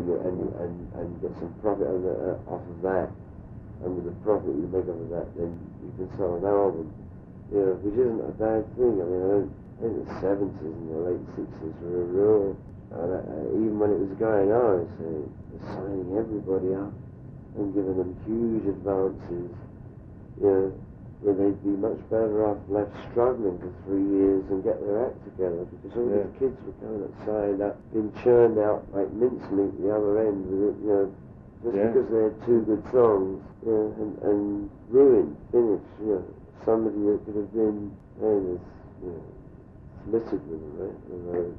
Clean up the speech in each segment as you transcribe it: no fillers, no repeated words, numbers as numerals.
and get some profit off of that, and with the profit you make off of that, then you can sell an album, which isn't a bad thing. I mean, I think the 70s and the late 60s were a real, even when it was going on, they're signing everybody up and giving them huge advances, where they'd be much better off left struggling for 3 years and get their act together, because all these kids were coming up, signed up, being churned out like mincemeat the other end with it, just because they had 2 good songs, and ruined, finished, somebody that could have been littered with them, right?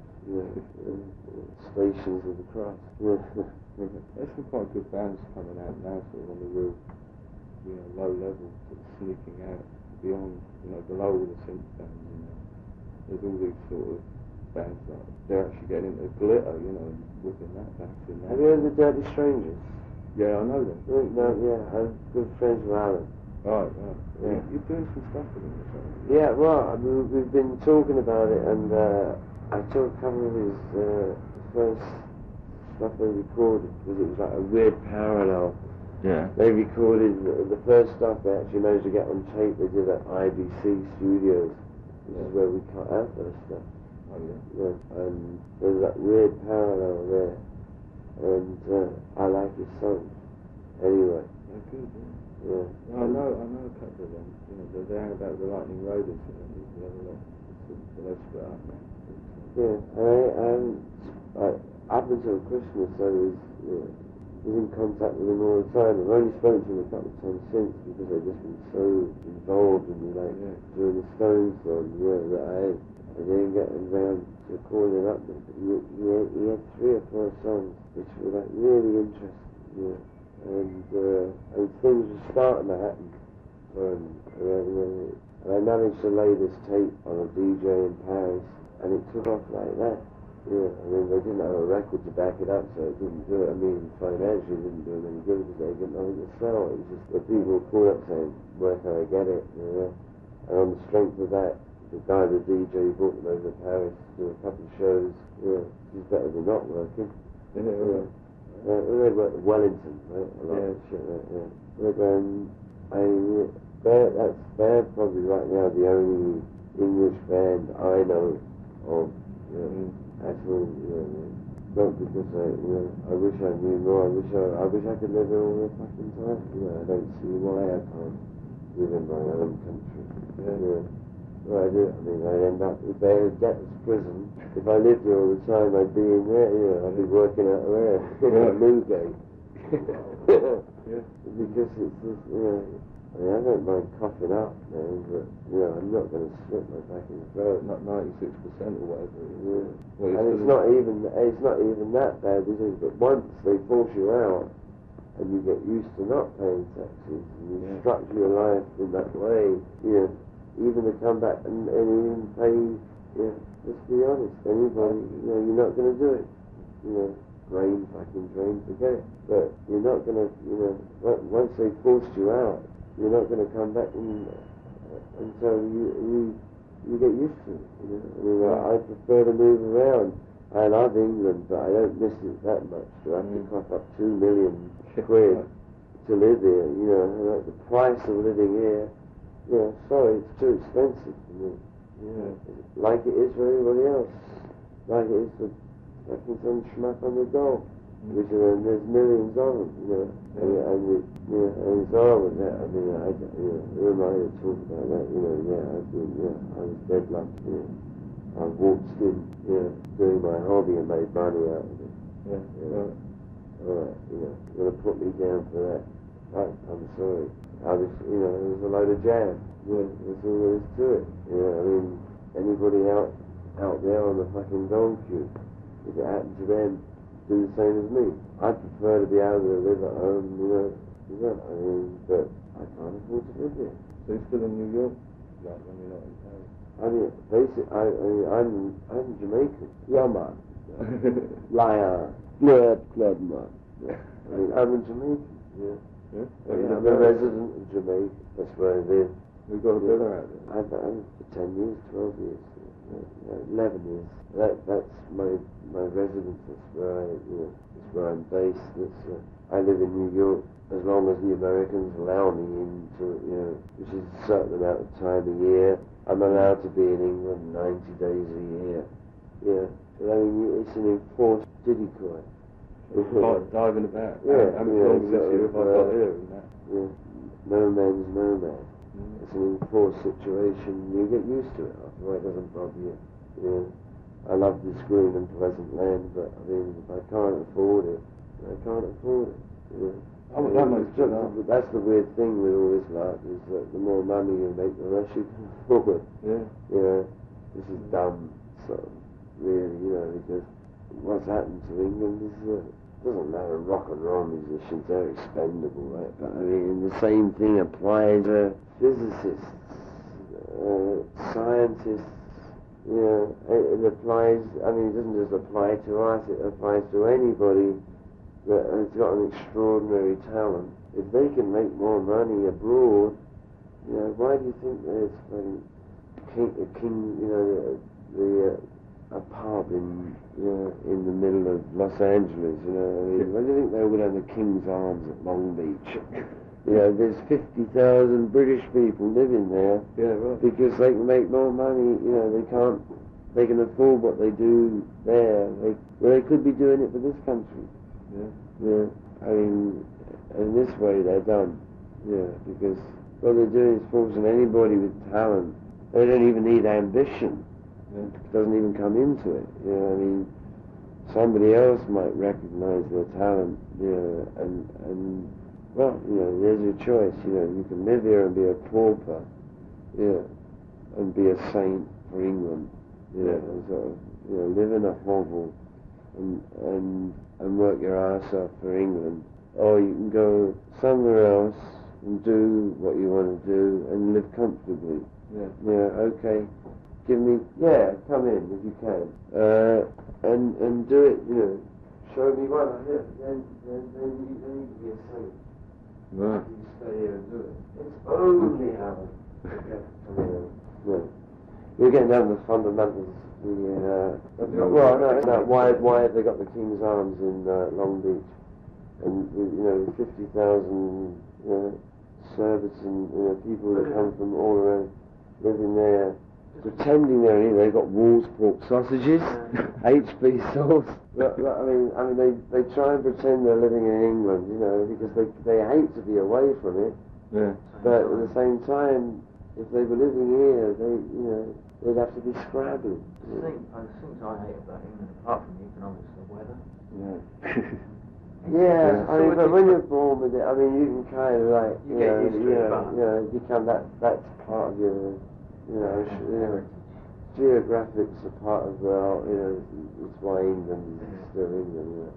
Stations of the cross. There's some quite good bands coming out now, sort of on the real, low level, sort of sneaking out beyond, below all the synth bands. There's all these sort of bands that they're actually getting into glitter, and whipping that back in there. Have you heard of the Dirty Strangers? Yeah, I know them. I'm good friends with Alan. Right. Yeah. You're doing some stuff with them or something? Yeah, well, we've been talking about it, and I took a couple of his first stuff they recorded, because it was like a weird parallel. Yeah. They recorded the first stuff they actually managed to get on tape. They did at IBC Studios, which is where we cut our first stuff. Oh, Yeah, and there's that weird parallel there, and I like his songs. Anyway. They're good, Yeah. I know a couple of them. They're out about the Lightning Raiders, the other lot. They split up now. Yeah, up until Christmas I was in contact with him all the time. I've only spoken to him a couple of times since, because they've just been so involved in during the Stones song, that I didn't get around to calling him up. He had 3 or 4 songs which were like really interesting, and things were starting to happen for him. And I managed to lay this tape on a DJ in Paris, and it took off like that. Yeah, I mean, they didn't have a record to back it up, so it didn't do it. I mean, financially it didn't do them any good, because they didn't know nothing to sell. It was just the people were called up saying, where can I get it? And on the strength of that, the guy, the DJ, brought them over to Paris to do a couple of shows. He's better than not working. They worked at Wellington, right? A lot of shit, right? But they're probably right now the only English band I know of. Actually, not because I wish I knew more. I wish I could live here all the fucking time. I don't see why I can't live in my own country. Well, I do. I mean, I'd end up in debtor's prison. If I lived here all the time, I'd be in there. I'd be working out there in Newgate. Because it's just, I mean, I don't mind coughing up, man, but, I'm not going to slip my back in the throat. Not 96% or whatever. Well, and it's not even that bad, is it? But once they force you out, and you get used to not paying taxes, and you structure your life in that way, even to come back and even pay, let's be honest, anybody, you're not going to do it. Drain, forget it. But you're not going to, once they forced you out, you're not going to come back until you get used to it. I mean, I prefer to move around. I love England, but I don't miss it that much. So I have to cough up 2 million quid to live here. Like the price of living here. Sorry, it's too expensive for me. Like it is for everybody else. Like it is for fucking some schmuck on the dole. Which there's millions of them, and it's horrible that. I mean, who am I to talk about that? I was deadlocked. I waltzed in, doing my hobby and made money out of it. All right, you're gonna put me down for that? Right, I'm sorry. I was, it was a load of jam. That's all there is to it. I mean, anybody out there on the fucking dog queue, if it happened to them, do the same as me. I prefer to be able to live at home, but I can't afford to live here. So you're still in New York? Like when you're not in Paris? I mean, basically, I'm Jamaican. Yeah, man. Liar. Blood, man. I mean, I'm a Jamaican. I'm a resident of Jamaica. That's where I live. We've got a villa out there. I've been for 10 years, 12 years. Lebanese. That's my residence. That's where that's where I'm based. I live in New York as long as the Americans allow me into, which is a certain amount of time a year. I'm allowed to be in England 90 days a year. Yeah, but I mean, it's an enforced diddy-coy. Diving about. Yeah, How much longer this year have I got here and that? Yeah, no man's no man. It's an enforced situation. You get used to it after a while. It doesn't bother you. Yeah. I love this green and pleasant land, but I mean, if I can't afford it, I can't afford it. Yeah. That's the weird thing with all this lot, is that the more money you make, the less you can afford. Yeah. This is dumb, sort of, really, because what's happened to England is doesn't matter. Rock and roll musicians, they're expendable, right? But I mean, the same thing applies to physicists, scientists. It applies. I mean, it doesn't just apply to us. It applies to anybody that has got an extraordinary talent. If they can make more money abroad, why do you think there's a pub in the middle of Los Angeles? Why do you think they would have the King's Arms at Long Beach? There's 50,000 British people living there. Yeah, right. Because they can make more money. They can afford what they do there. They could be doing it for this country. Yeah. I mean, in this way they're done. Yeah, because what they're doing is forcing anybody with talent. They don't even need ambition. It doesn't even come into it. I mean, somebody else might recognize their talent. And well, there's your choice. You can live here and be a pauper. And be a saint for England. And sort of, live in a hovel and work your ass off for England. Or you can go somewhere else and do what you want to do and live comfortably. Okay. Come in if you can. And do it, show me what I live. Then you can be a saint. Right. You stay here and do it. It's only Alan. You're getting down to the fundamentals. Why have they got the King's Arms in Long Beach? And 50,000 servants and people that come from all around living there, pretending they're here. They've got Wall's pork sausages, HP sauce. I mean, they try and pretend they're living in England, because they hate to be away from it. Yeah. But at the same time, if they were living here, they'd have to be scrabbling. The things I hate about England, apart from the economics, the weather. But when you're born with it, I mean, you can kind of become that's part of your, geographics are part of it's why England is still England.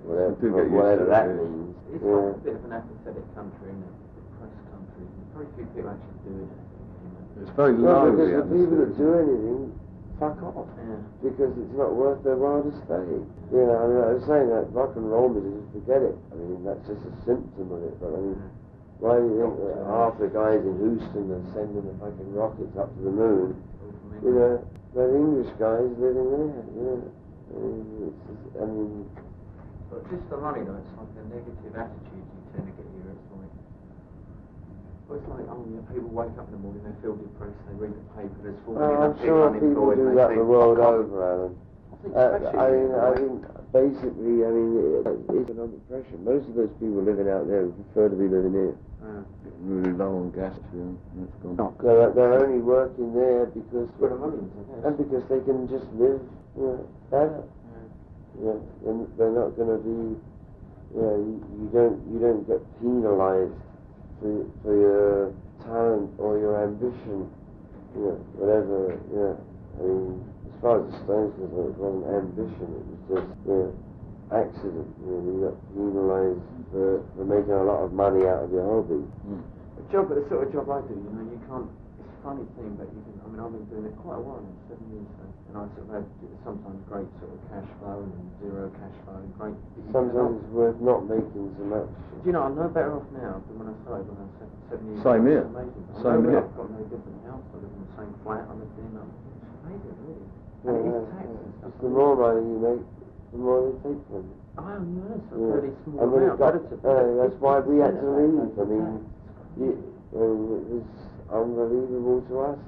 Whatever that means. It's like a bit of an apathetic country, isn't it? Depressed country. Very few people actually do it. It's very low. Because the people that do anything, fuck off. Because it's not worth their while to stay. I was saying that rock and roll musicians, forget it. I mean, that's just a symptom of it. But I mean, why do you think that half the guys in Houston are sending the fucking rockets up to the moon? They're English guys living there. But just the money though, it's like a negative attitude you tend to get here. It's like, people wake up in the morning, they feel depressed, they read the paper, there's 40 I'm sure people do that the world over, Alan. I think basically, it's economic pressure. Most of those people living out there would prefer to be living here. Really low on gas fuel. They're only working there because and because they can just live better. And they're not going to be. You don't get penalised for your talent or your ambition. Whatever. I mean, as far as the Stones concerned, it wasn't ambition. It was just accident. You got penalised for making a lot of money out of your hobby. The sort of job I do, you can't. It's a funny thing, but you can. I mean, I've been doing it quite a while, 7 years now, and I sort of had sometimes great sort of cash flow and zero cash flow and great. Sometimes it's worth not making so much. Do you know, I'm no better off now than when I started when I was 7 years. Same here. Amazing. Same here. I've got no different house. I live in the same flat. I lived in. behaviour, really. Yeah, And it is taxes. Just the more money you make, the more they take from you. Oh, yeah, it's a fairly small And when it amount. got, that's why we had to leave. I mean, Tax. it was unbelievable to us.